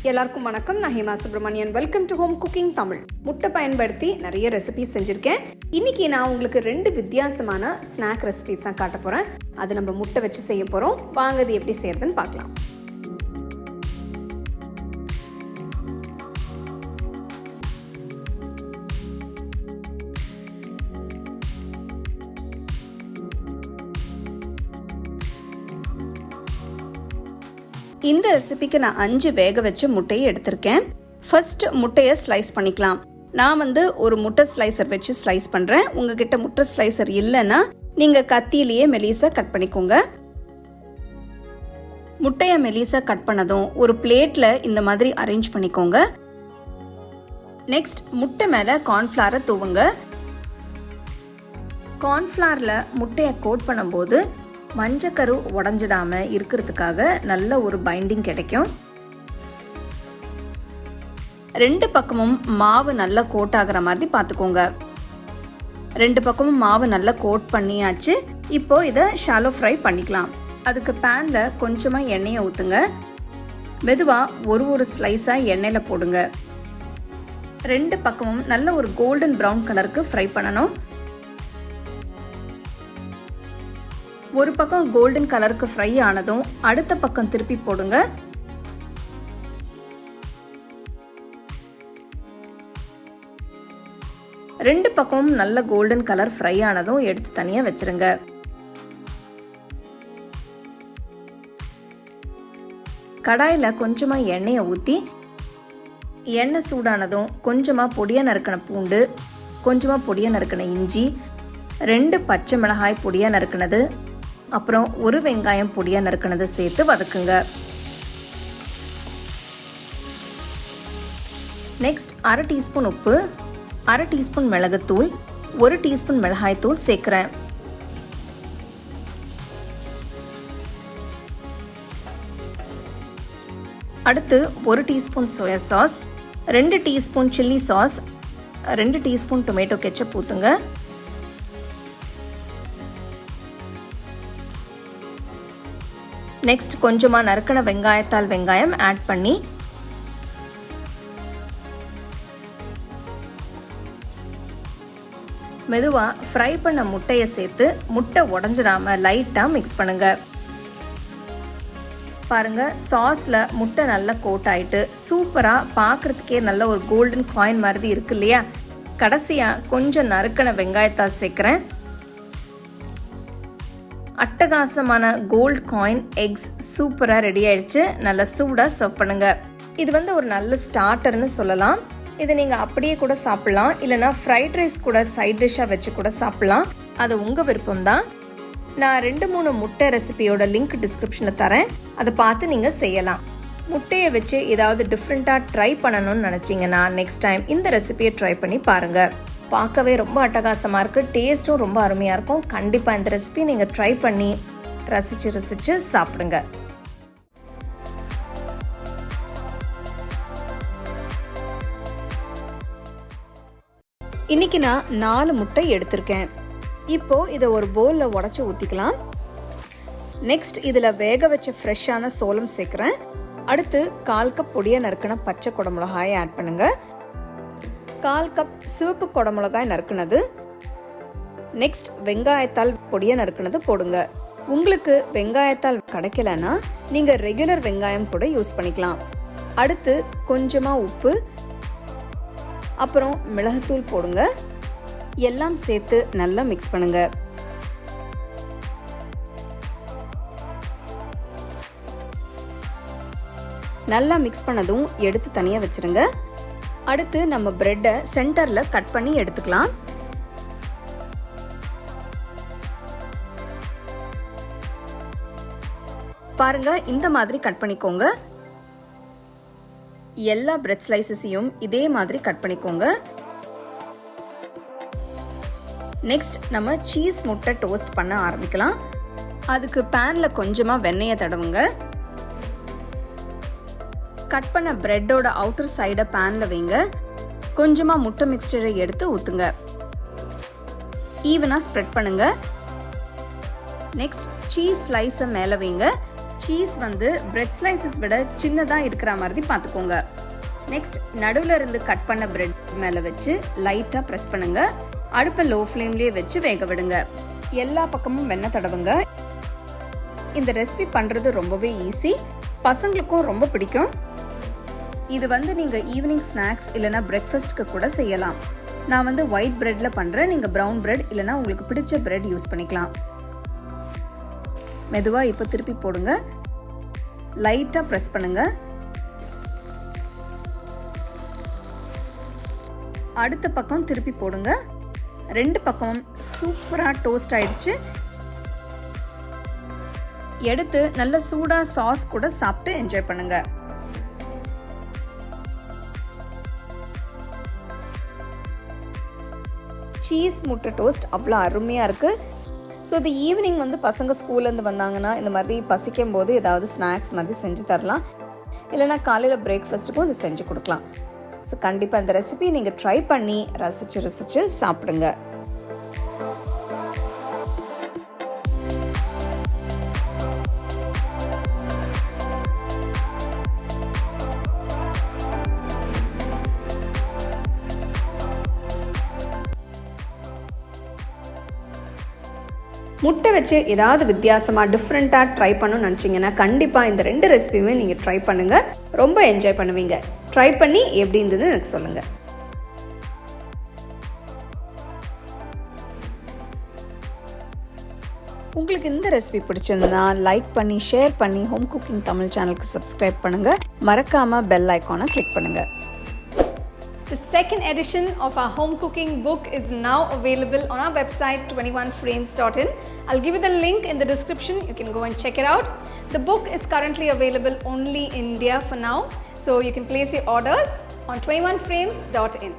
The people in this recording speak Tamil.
எல்லாருக்கும் வணக்கம். நான் Hema Subramanian. Welcome to home cooking Tamil. முட்டை பயன்படுத்தி நிறைய ரெசிபிஸ் செஞ்சுருக்கேன். இன்னைக்கு நான் உங்களுக்கு 2 வித்தியாசமான ஸ்நாக் ரெசிபிஸ் தான் காட்ட போகிறேன். அது நம்ம முட்டை வச்சு செய்ய போகிறோம். வாங்க அது எப்படி செய்யறதுன்னு பார்க்கலாம். இந்த ரெசிபிக்கு நான் 5 வேக வச்ச முட்டையை எடுத்திருக்கேன். ஃபர்ஸ்ட் முட்டையை ஸ்லைஸ் பண்ணிக்கலாம். நான் ஒரு முட்டை ஸ்லைசர் வச்சு ஸ்லைஸ் பண்றேன். உங்ககிட்ட முட்டை ஸ்லைசர் இல்லைன்னா நீங்க கத்தியிலேயே மெலிசா கட் பண்ணிக்கோங்க. முட்டையை மெலிசா கட் பண்ணதும் ஒரு பிளேட்ல இந்த மாதிரி அரேஞ்ச் பண்ணிக்கோங்க. நெக்ஸ்ட் முட்டை மேல கார்ன்ஃபிளவரை தூவுங்க. கார்ன்ஃபிளவர்ல முட்டையை கோட் பண்ணும்போது மஞ்சக்கரு உடஞ்சிடாம இருக்கிறதுக்காக நல்ல ஒரு பைண்டிங் கிடைக்கும். 2 பக்கமும் மாவு நல்லா கோட் ஆகிற மாதிரி பார்த்துக்கோங்க. 2 பக்கமும் மாவு நல்லா கோட் பண்ணியாச்சு. இப்போ இதை ஷாலோ ஃப்ரை பண்ணிக்கலாம். அதுக்கு பேன்ல கொஞ்சமா எண்ணெயை ஊத்துங்க. மெதுவா ஒரு ஸ்லைஸா எண்ணெயில போடுங்க. 2 பக்கமும் நல்ல ஒரு கோல்டன் ப்ரௌன் கலருக்கு ஃப்ரை பண்ணணும். ஒரு பக்கம் கோல்டன் கலருக்கு ஃப்ரை ஆனதும் அடுத்த பக்கம் திருப்பி போடுங்க. ரெண்டு பக்கமும் நல்ல கோல்டன் கலர் ஃப்ரை ஆனதும் எடுத்து தனியா வச்சிருங்க. கடாயில கொஞ்சமா எண்ணெயை ஊத்தி எண்ணெய் சூடானதும் கொஞ்சமா பொடியா நறுக்கின பூண்டு, கொஞ்சமா பொடியா நறுக்கின இஞ்சி, 2 பச்சை மிளகாய் பொடியா நறுக்கினது, அப்புறம் 1 வெங்காயம் பொடியா நறுக்கினது சேர்த்து வதக்குங்க. நெக்ஸ்ட் 1/2 டீஸ்பூன் உப்பு, 1/2 டீஸ்பூன் மிளகுத்தூள், 1 டீஸ்பூன் மிளகாய் தூள் சேர்க்கிறேன். அடுத்து 1 teaspoon soya sauce, 2 teaspoon chilli sauce, 2 teaspoon tomato ketchup ஊத்துங்க. நெக்ஸ்ட் கொஞ்சமா நறுக்கின வெங்காயத்தால் வெங்காயம் ஆட் பண்ணி மெதுவா ஃப்ரை பண்ண முட்டையை சேர்த்து முட்டை உடைஞ்சிடாம லைட்டா மிக்ஸ் பண்ணுங்க. பாருங்க, சாஸ்ல முட்டை நல்லா கோட் ஆயிட்டு சூப்பரா பார்க்கறதுக்கே நல்ல ஒரு கோல்டன் காயின் மாதிரி இருக்கு இல்லையா? கடைசியா கொஞ்சம் நறுக்கின வெங்காயத்தால் சேர்க்கிறேன். அட்டகாசமான கோல்ட் காயின் எக்ஸ் சூப்பரா ரெடி ஆயிடுச்சு. நல்லா சூடா சர்வ் பண்ணுங்க. இது ஒரு நல்ல ஸ்டார்டர்னு சொல்லலாம். இதை நீங்க அப்படியே கூட சாப்பிடலாம், இல்லைன்னா ஃப்ரைட் ரைஸ் கூட சைட் டிஷ்ஷா வச்சு கூட சாப்பிடலாம். அது உங்க விருப்பம் தான். நான் 2-3 முட்டை ரெசிபியோட லிங்க் டிஸ்கிரிப்ஷன்ல தரேன். அதை பார்த்து நீங்க செய்யலாம். முட்டையை வச்சு ஏதாவது டிஃப்ரெண்டா ட்ரை பண்ணணும்னு நினைச்சீங்கன்னா நெக்ஸ்ட் டைம் இந்த ரெசிபியை ட்ரை பண்ணி பாருங்க. பார்க்கவே ரொம்ப அட்டகாசமாக இருக்குது. டேஸ்ட்டும் ரொம்ப அருமையாக இருக்கும். கண்டிப்பாக இந்த ரெசிபி நீங்கள் ட்ரை பண்ணி ரசித்து சாப்பிடுங்க. இன்னைக்கு நான் 4 முட்டை எடுத்திருக்கேன். இப்போ இதை ஒரு பவுலில் உடச்சி ஊற்றிக்கலாம். நெக்ஸ்ட் இதில் வேக வச்ச ஃப்ரெஷ்ஷான சோளம் சேர்க்குறேன். அடுத்து 1/4 கப் பொடியாக நறுக்கின பச்சை குடமிளகாயை ஆட் பண்ணுங்க. 1/4 கப் சிவப்பு குடமிளகாய் நறுக்குனது. நெக்ஸ்ட் வெங்காயத்தால் பொடியா நறுக்குனது போடுங்க. உங்களுக்கு வெங்காயத்தால் கிடைக்கலன்னா நீங்க ரெகுலர் வெங்காயம் கூட யூஸ் பண்ணிக்கலாம். அடுத்து கொஞ்சமா உப்பு, அப்புறம் மிளகுத்தூள் போடுங்க. எல்லாம் சேர்த்து நல்லா மிக்ஸ் பண்ணுங்க. நல்லா மிக்ஸ் பண்ணதும் எடுத்து தனியா வச்சிருங்க. அடுத்து நம்ம பிரெட்டை சென்டர்ல கட் பண்ணி எடுத்துக்கலாம். பாருங்க, இந்த மாதிரி கட் பண்ணிக்கோங்க. எல்லா பிரெட் ஸ்லைசஸையும் இதே மாதிரி கட் பண்ணிக்கோங்க. நெக்ஸ்ட் நம்ம சீஸ் முட்டை டோஸ்ட் பண்ண ஆரம்பிக்கலாம். அதுக்கு பேன்ல கொஞ்சமா வெண்ணெயை தடவுங்க. கட் பண்ண பிரெட்டோட அவுட்டர் சைடை பேன்ல வைங்க. கொஞ்சமா முட்டை மிக்ஸ்சரை எடுத்து ஊத்துங்க. ஈவனா ஸ்ப்ரெட் பண்ணுங்க. நெக்ஸ்ட் சீஸ் ஸ்லைஸை மேலே வைங்க. சீஸ் வந்து பிரெட் ஸ்லைசஸ் விட சின்னதாக இருக்கிற மாதிரி பார்த்துக்கோங்க. நெக்ஸ்ட் நடுவில் இருந்து கட் பண்ண பிரெட் மேலே வச்சு லைட்டாக ப்ரெஸ் பண்ணுங்க. அடுப்பை லோ ஃப்ளேம்லேயே வச்சு வேக விடுங்க. எல்லா பக்கமும் வெண்ணெய் தடவுங்க. இந்த ரெசிபி பண்ணுறது ரொம்பவே ஈஸி, பசங்களுக்கும் ரொம்ப பிடிக்கும். இது வந்து நீங்கள் ஈவினிங் ஸ்நாக்ஸ் இல்லைனா பிரேக்ஃபாஸ்ட்டுக்கு கூட செய்யலாம். நான் வந்து ஒயிட் பிரெட்டில் பண்ணுறேன், நீங்கள் ப்ரௌன் பிரெட் இல்லைனா உங்களுக்கு பிடிச்ச பிரெட் யூஸ் பண்ணிக்கலாம். மெதுவாக இப்போ திருப்பி போடுங்க. லைட்டாக ப்ரெஸ் பண்ணுங்க. அடுத்த பக்கம் திருப்பி போடுங்க. 2 பக்கமும் சூப்பராக டோஸ்ட் ஆயிடுச்சு. எடுத்து நல்ல சூடாக சாஸ் கூட சாப்பிட்டு என்ஜாய் பண்ணுங்க. சீஸ் முட்டை டோஸ்ட் அவ்வளோ அருமையாக இருக்குது. ஸோ இது ஈவினிங் வந்து பசங்க ஸ்கூல்லேருந்து வந்தாங்கன்னா இந்த மாதிரி பசிக்கும் போது ஏதாவது ஸ்நாக்ஸ் மாதிரி செஞ்சு தரலாம். இல்லைனா காலையில் பிரேக்ஃபாஸ்ட்டுக்கும் இது செஞ்சு கொடுக்கலாம். ஸோ கண்டிப்பாக இந்த ரெசிபியை நீங்கள் ட்ரை பண்ணி ரசித்து சாப்பிடுங்க. முட்டை வச்சு ஏதாவது வித்தியாசமாக டிஃப்ரெண்ட்டாக ட்ரை பண்ணணும்னு நினச்சிங்கன்னா கண்டிப்பாக இந்த 2 ரெசிபியுமே நீங்கள் ட்ரை பண்ணுங்கள். ரொம்ப என்ஜாய் பண்ணுவீங்க. ட்ரை பண்ணி எப்படி இருந்தது எனக்கு சொல்லுங்கள். உங்களுக்கு இந்த ரெசிபி பிடிச்சிருந்தா லைக் பண்ணி ஷேர் பண்ணி ஹோம் குக்கிங் தமிழ் சேனலுக்கு சப்ஸ்கிரைப் பண்ணுங்கள். மறக்காமல் பெல் ஐக்கானை கிளிக் பண்ணுங்கள். The second edition of our home cooking book is now available on our website 21frames.in. I'll give you the link in the description. You can go and check it out. The book is currently available only in India for now, so you can place your orders on 21frames.in.